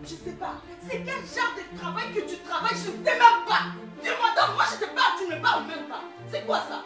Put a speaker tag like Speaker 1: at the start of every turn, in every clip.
Speaker 1: Je sais pas. C'est quel genre de travail que tu travailles? Je ne sais même pas. Dis-moi donc, moi je te parle, tu ne me parles même pas. C'est quoi ça?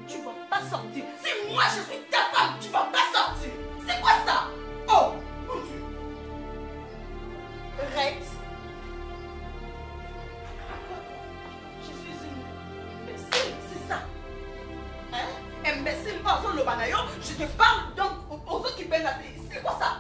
Speaker 1: Tu vas pas sortir. Si moi je suis ta femme, tu vas pas sortir. C'est quoi ça? Oh, mon Dieu. Rex. Je suis une imbécile, c'est ça. Hein? Imbécile, oh, le banayo. Je te parle donc aux autres qui viennent. C'est quoi ça?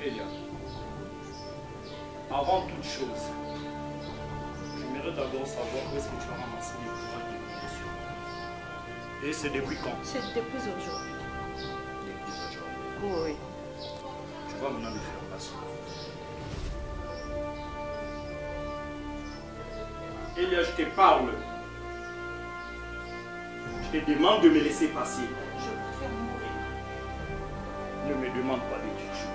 Speaker 2: Elia, avant toute chose, j'aimerais d'abord savoir où est-ce que tu as ramassé les courants de l'émission. Et c'est depuis quand?
Speaker 3: C'est depuis aujourd'hui.
Speaker 2: Depuis aujourd'hui.
Speaker 3: Oui.
Speaker 2: Tu vas maintenant me faire passer. Elia, je te parle. Je te demande de me laisser passer.
Speaker 1: Je préfère mourir.
Speaker 2: Ne me demande pas de te tuer.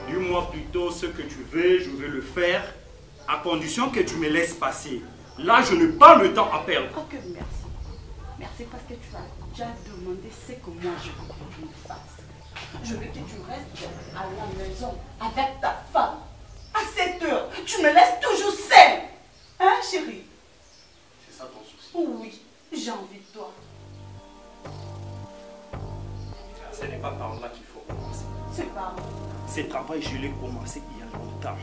Speaker 2: Dis-moi plutôt ce que tu veux, je vais le faire, à condition que tu me laisses passer. Là, je n'ai pas le temps à perdre.
Speaker 1: Ok, merci. Merci parce que tu as déjà demandé ce que moi je veux que tu me fasses. Je veux que tu restes à la maison avec ta femme. À cette heure, tu me laisses toujours seule. Hein, chérie?
Speaker 2: C'est ça ton souci?
Speaker 1: Oui, j'ai envie de toi.
Speaker 2: Ce n'est pas par là qu'il faut commencer.
Speaker 1: C'est pas moi.
Speaker 2: Ce travail, je l'ai commencé il y a longtemps.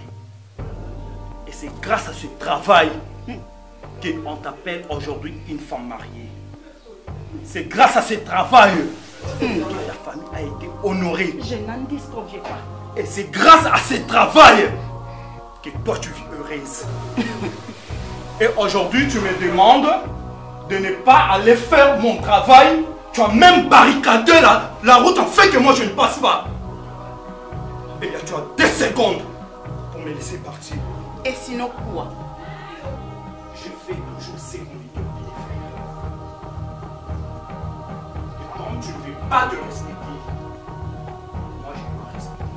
Speaker 2: Et c'est grâce à ce travail qu'on t'appelle aujourd'hui une femme mariée. C'est grâce à ce travail que ta famille a été honorée.
Speaker 1: Je n'en disconviens pas.
Speaker 2: Et c'est grâce à ce travail que toi tu vis heureuse. Et aujourd'hui tu me demandes de ne pas aller faire mon travail. Tu as même barricadé la route en fait que moi je ne passe pas. Et là tu as 2 secondes pour me laisser partir.
Speaker 1: Et sinon quoi?
Speaker 2: Je fais toujours ce qu'on dit de bien faire. Et comme tu ne veux pas te respecter, moi je dois respecter.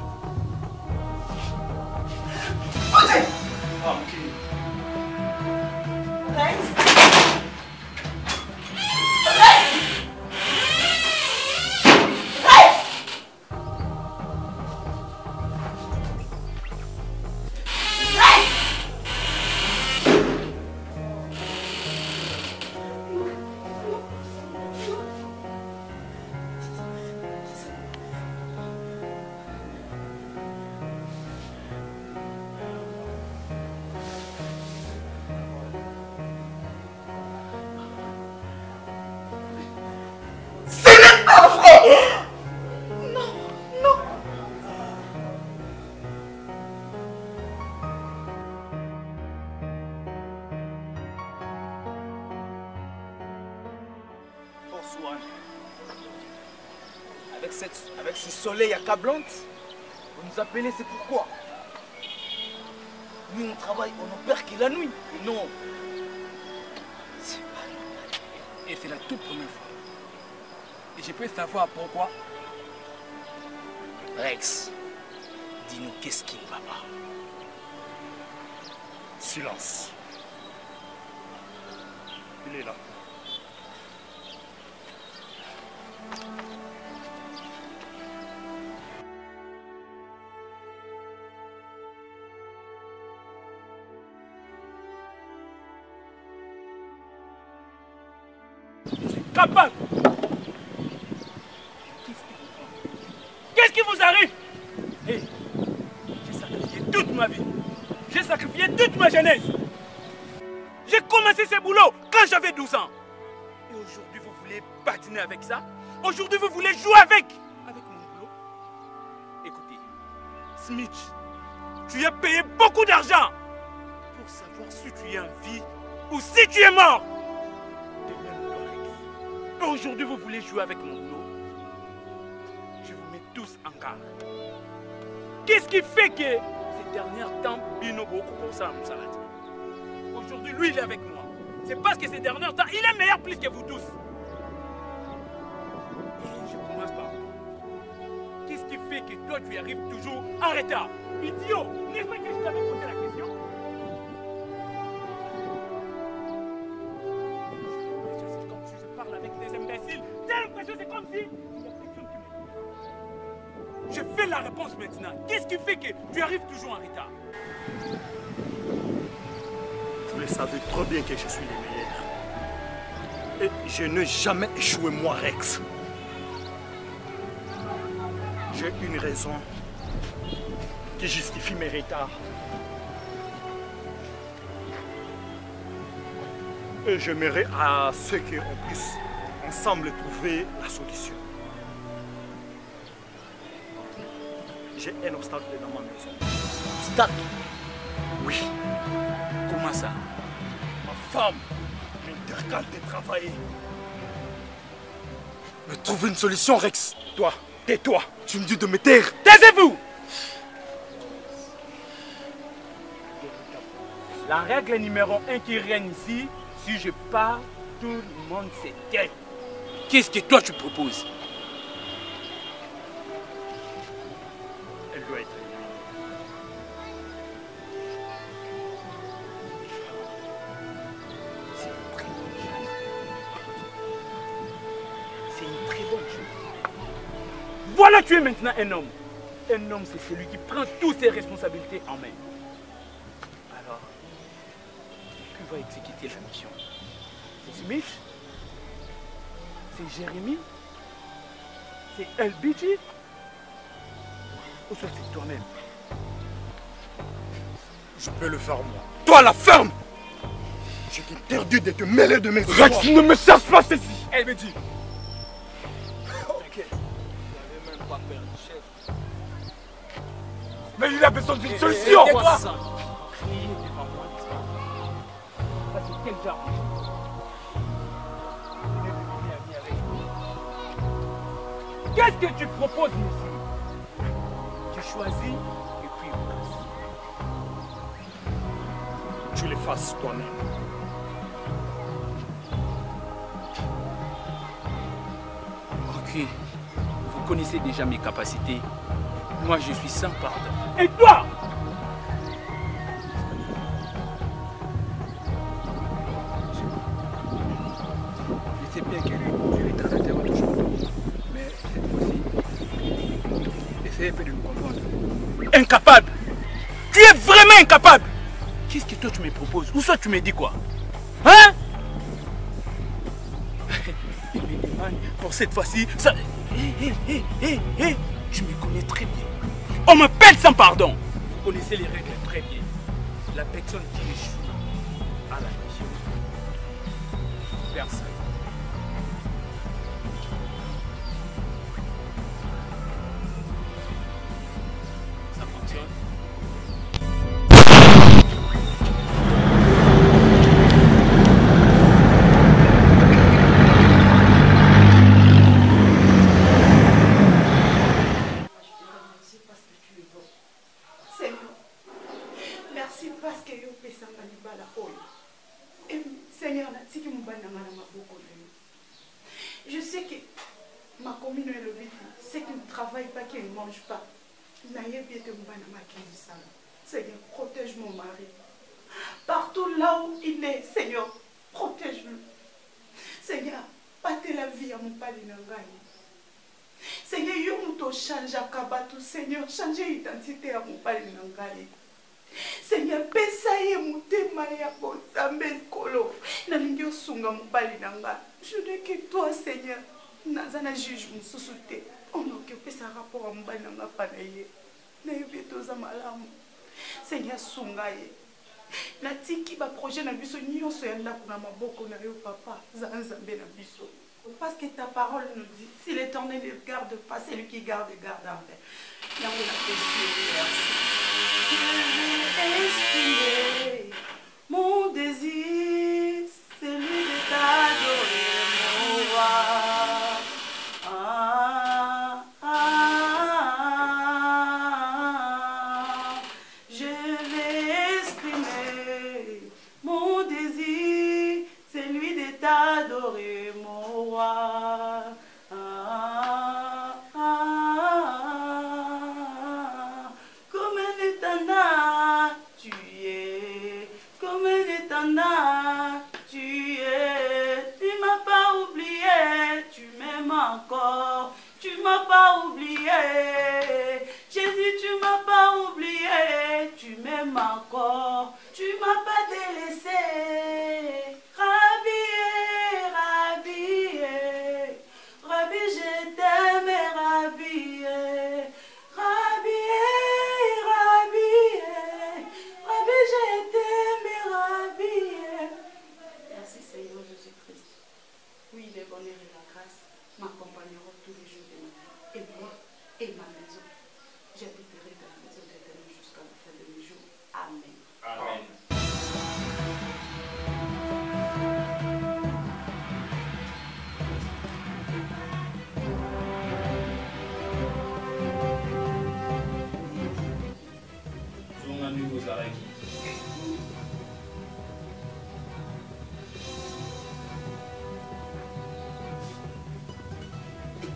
Speaker 1: Ok.
Speaker 2: Ok.
Speaker 1: Rex.
Speaker 4: Avec ce soleil accablante, vous nous appelez, c'est pourquoi? Nous, on travaille, on ne perd que la nuit. Et non, c'est pas normal.
Speaker 5: Et c'est la toute première fois. Et je peux savoir pourquoi?
Speaker 4: Rex, dis-nous qu'est-ce qui ne va pas.
Speaker 2: Silence. Il est là.
Speaker 5: Capable. Qu'est-ce qui vous arrive? Hey, j'ai sacrifié toute ma vie. J'ai sacrifié toute ma jeunesse. J'ai commencé ce boulot quand j'avais 12 ans. Et aujourd'hui, vous voulez patiner avec ça? Aujourd'hui, vous voulez jouer avec mon boulot? Écoutez, Smith, tu as payé beaucoup d'argent pour savoir si tu es en vie ou si tu es mort. Et aujourd'hui, vous voulez jouer avec mon boulot? Je vous mets tous en garde. Qu'est-ce qui fait que ces derniers temps, Bino beaucoup comme ça, Moussalati? Aujourd'hui, lui, il est avec moi. c'est parce que ces derniers temps, il est meilleur plus que vous tous. Et je commence par qu'est-ce qui fait que toi, tu arrives toujours en retard? Idiot! N'est-ce pas que je t'avais posé la question? C'est comme si je parle avec des imbéciles. T'as l'impression c'est comme si il y a personne qui m'écoute. Je fais la réponse maintenant. Qu'est-ce qui fait que tu arrives toujours en retard?
Speaker 2: Vous le savez trop bien que je suis le meilleur. Et je n'ai jamais échoué moi, Rex. J'ai une raison qui justifie mes retards. Et j'aimerais à ce qu'on puisse ensemble trouver la solution. J'ai un obstacle dans ma maison.
Speaker 5: Obstacle?
Speaker 2: Oui.
Speaker 5: Comment ça?
Speaker 2: Ma femme m'intercale de travailler. Mais trouve une solution, Rex. Toi, tais-toi. Tu me dis de me taire.
Speaker 5: Taisez-vous! La règle numéro 1 qui règne ici, si je parle, tout le monde se tait. Qu'est-ce que toi tu proposes?
Speaker 2: Elle doit être.
Speaker 5: C'est une très bonne chose. C'est une très bonne chose. Voilà, tu es maintenant un homme. Un homme, c'est celui qui prend toutes ses responsabilités en main. Alors, qui va exécuter la mission? C'est Smith? C'est Jérémy? C'est LBG? Ou soit c'est toi-même?
Speaker 2: Je peux le faire moi. Toi, la ferme! Je t'interdis de te mêler de mes histoires.
Speaker 5: Rex, ne me cherche pas ceci! LBG!
Speaker 4: Ok. Vous n'avez même pas peur du chef.
Speaker 5: Mais il a besoin d'une solution!
Speaker 4: Tais-toi.
Speaker 5: Crier devant moi, n'est-ce pas? Ça, c'est quel genre de chose? Il est devenu ami avec nous. Qu'est-ce que tu proposes, monsieur? Tu choisis et puis voici.
Speaker 2: Tu les fasses toi-même.
Speaker 5: Ok. Vous connaissez déjà mes capacités. Moi, je suis sans pardon. Et toi?
Speaker 4: Je sais bien que lui est en intérêt toujours. Mais cette fois-ci, essayez un peu de nous comprendre.
Speaker 5: Incapable! Tu es vraiment incapable! Qu'est-ce que toi tu me proposes? Ou ça tu me dis quoi? Hein? Il me demande pour cette fois-ci, ça... Hé, je me connais très bien. On m'appelle sans pardon. Vous connaissez les règles très bien. La personne qui échoue à la mission, personne. Ça fonctionne?
Speaker 1: Merci parce que yo pesanga libala oyo. Et Seigneur, natiki mubana ngana maboko na yo. Je sais que ma commune est le but, c'est qu'il ne travaille pas, qu'il ne mange pas. Naye bien te mubana makini sana. Seigneur, protège mon mari. Partout là où il est, Seigneur, protège-le. Seigneur, pâte la vie à mon pali nangai. Seigneur, yo muto change akabatu. Seigneur, change l'identité à mon pali nangai. Seigneur, pesa ye mutema ya bonzambe kolo. Nalingi osunga mobali nanga. Je n'ai que toi, Seigneur. Nazana juge mususu te. On a pesa rapport à mobali nanga panaye. Na yebi toza malamu. Seigneur, sunga ye. Natiki ba projet na biso nyonso ya ndako na maboko na yo papa. Zanzambe na biso. Parce que ta parole nous dit, si l'Éternel ne garde pas, c'est lui qui garde en paix. Je vais exprimer mon désir, celui de t'adorer, mon roi. Je vais exprimer mon désir, et ma maison. J'habiterai dans la maison de l'Éternel jusqu'à la fin de mes jours. Amen.
Speaker 5: Amen.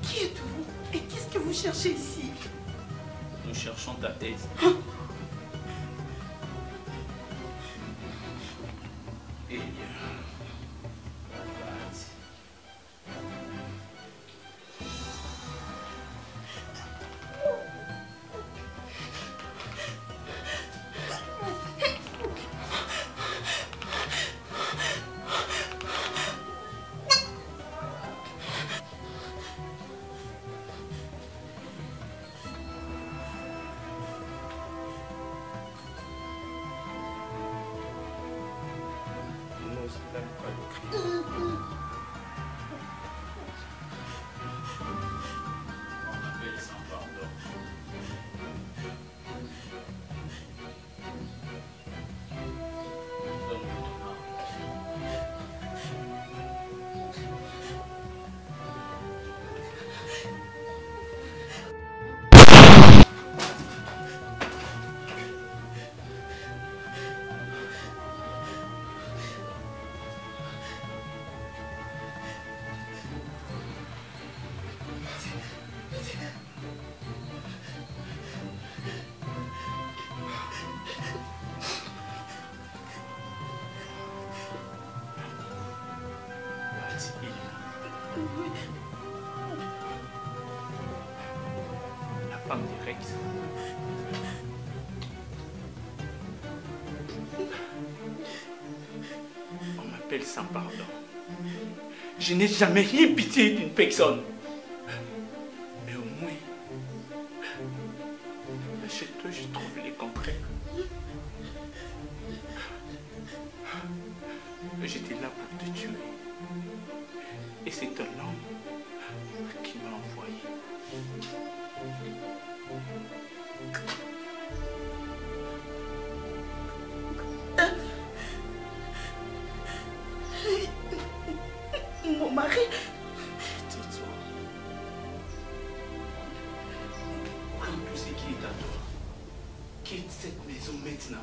Speaker 1: Qui êtes-vous? Et qu'est-ce que vous cherchez ici?
Speaker 5: Nous cherchons ta aide. Et la femme de Rex. On m'appelle sans pardon. Je n'ai jamais eu pitié d'une personne. Mais au moins, chez toi, je trouve les contraires. J'étais là pour te tuer. Et c'est un homme qui m'a envoyé.
Speaker 1: Mon mari.
Speaker 5: Tais-toi. Prends tout ce qui est à toi. Quitte cette maison maintenant.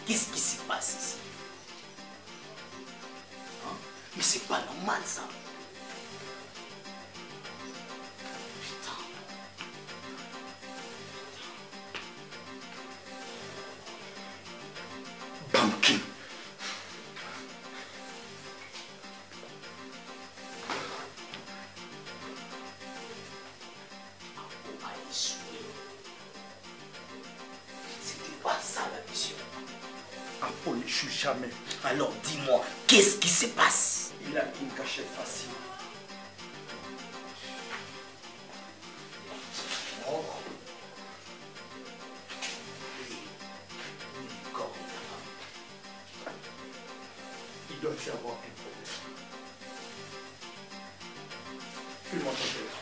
Speaker 1: Qu'est-ce qui se passe ici? Hein? Mais c'est pas normal ça. Putain. Banking. On a échoué. C'était pas ça la mission.
Speaker 2: Apo échoue jamais.
Speaker 3: Alors dis-moi, qu'est-ce qui se passe?
Speaker 2: Il a une cachette facile.
Speaker 3: Mort.
Speaker 2: Il doit y avoir un problème. Fais-moi ton téléphone.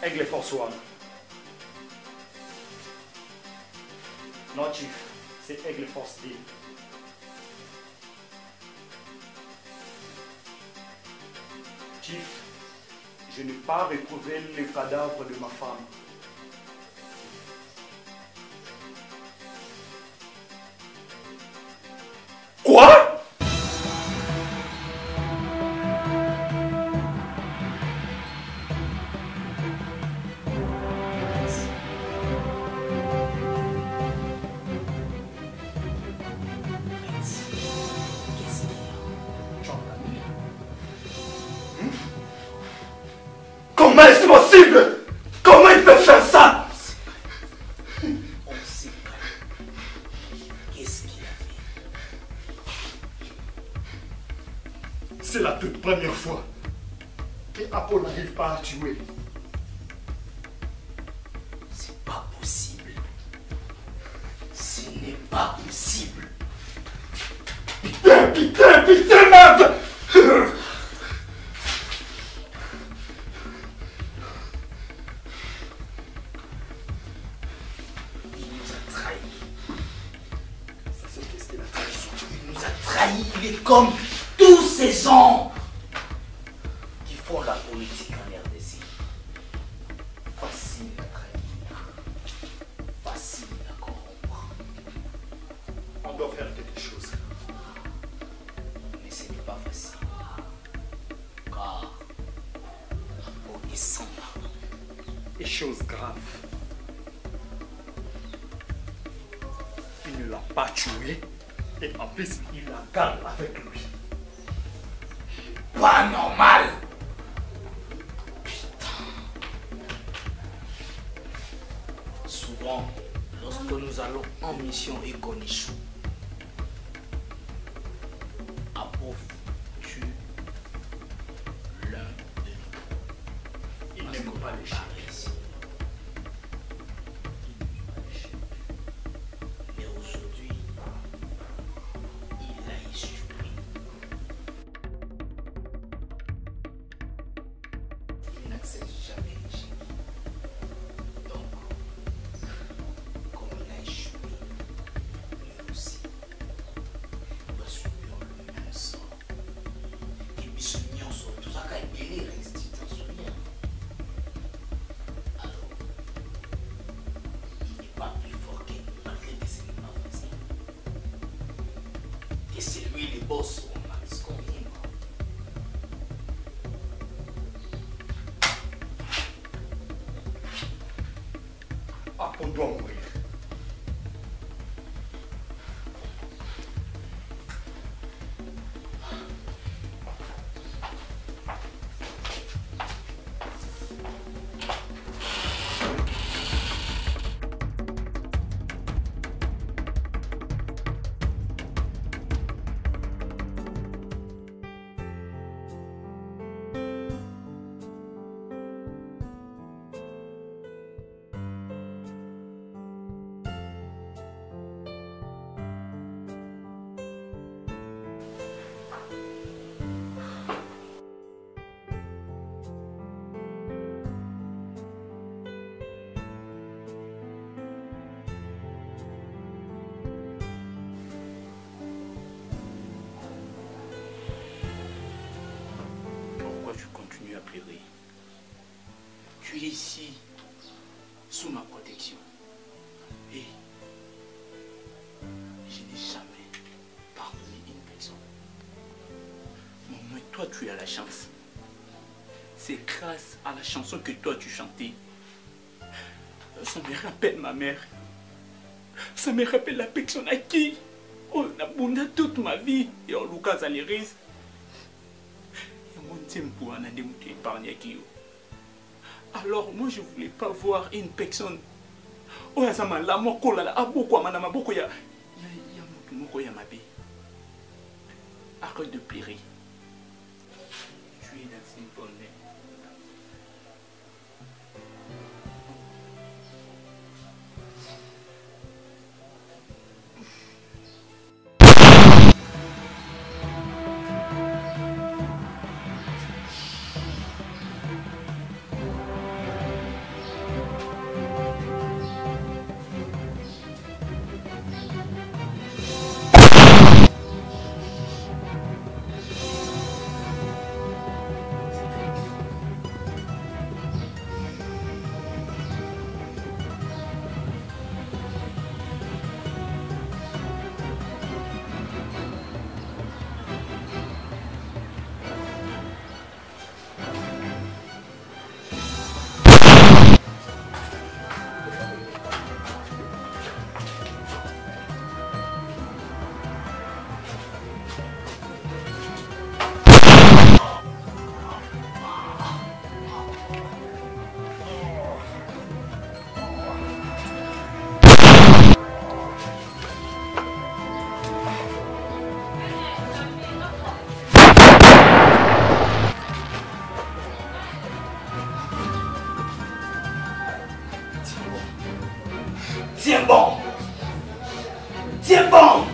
Speaker 2: Aigle Force One. Non, Chief, c'est Aigle Force D. Chief, je n'ai pas retrouvé le cadavre de ma femme. Quoi? Comment est-ce possible? Comment il peut faire ça?
Speaker 3: On sait pas. Qu'est-ce qu'il a fait?
Speaker 2: C'est la toute première fois qu'Apo n'arrive pas à tuer.
Speaker 3: C'est pas possible. Ce n'est pas possible.
Speaker 2: Putain, merde!
Speaker 3: Il est comme tous ces gens qui font la politique en RDC. Facile à trahir, facile à corrompre.
Speaker 2: On doit faire quelque chose.
Speaker 3: Mais ce n'est pas facile. Car on est sans pardon.
Speaker 2: Et chose grave, il ne l'a pas tué. Et en plus, il la garde avec lui.
Speaker 3: Pas normal. Putain. Souvent, lorsque nous allons en mission et qu'on échoue, Apo tue l'un de nous.
Speaker 2: Il n'aime pas les chiens.
Speaker 3: Mais aujourd'hui, il a échoué. Il n'accepte jamais l'échec. Donc, comme il a échoué, lui aussi, il doit subir le même sort. Et puis ce nion sur tout ça, quand il est resté dans son lien. Alors, il n'est pas plus fort que nous, malgré que ce n'est pas facile. Et c'est lui le boss, on a ce qu'on vient.
Speaker 2: Apo doit mourir.
Speaker 3: Pourquoi tu continues à pleurer? Tu es ici, sous ma protection. Et je n'ai jamais pardonné une personne. Mais au moins, toi, tu as la chance.
Speaker 5: c'est grâce à la chanson que toi tu chantais. Ça me rappelle ma mère. Ça me rappelle la personne à qui on a abondé toute ma vie. Et on Lucas Aliris. Et mon tempo en a épargné qui. Alors moi je voulais pas voir une personne. Oh ça m'a la moko la aboko manama boko ya moko ya mabe. Arrête de pleurer. Tu es dans une bonne main.
Speaker 2: Tiens bon. Tiens bon.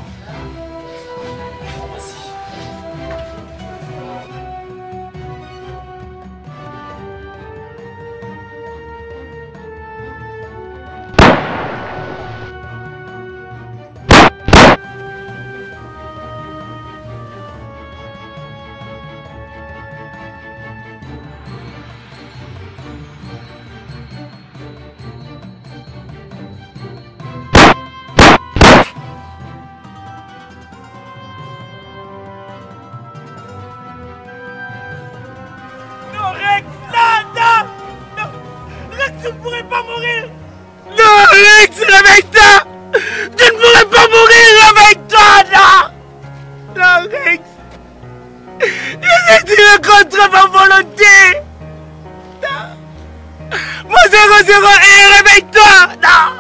Speaker 5: Tu ne pourrais pas mourir. Non, Rex, réveille-toi. Tu ne pourrais pas mourir, réveille-toi, non. Non, Rex. Je suis tiré contre ma volonté. Non. Mon 001, réveille-toi. Non.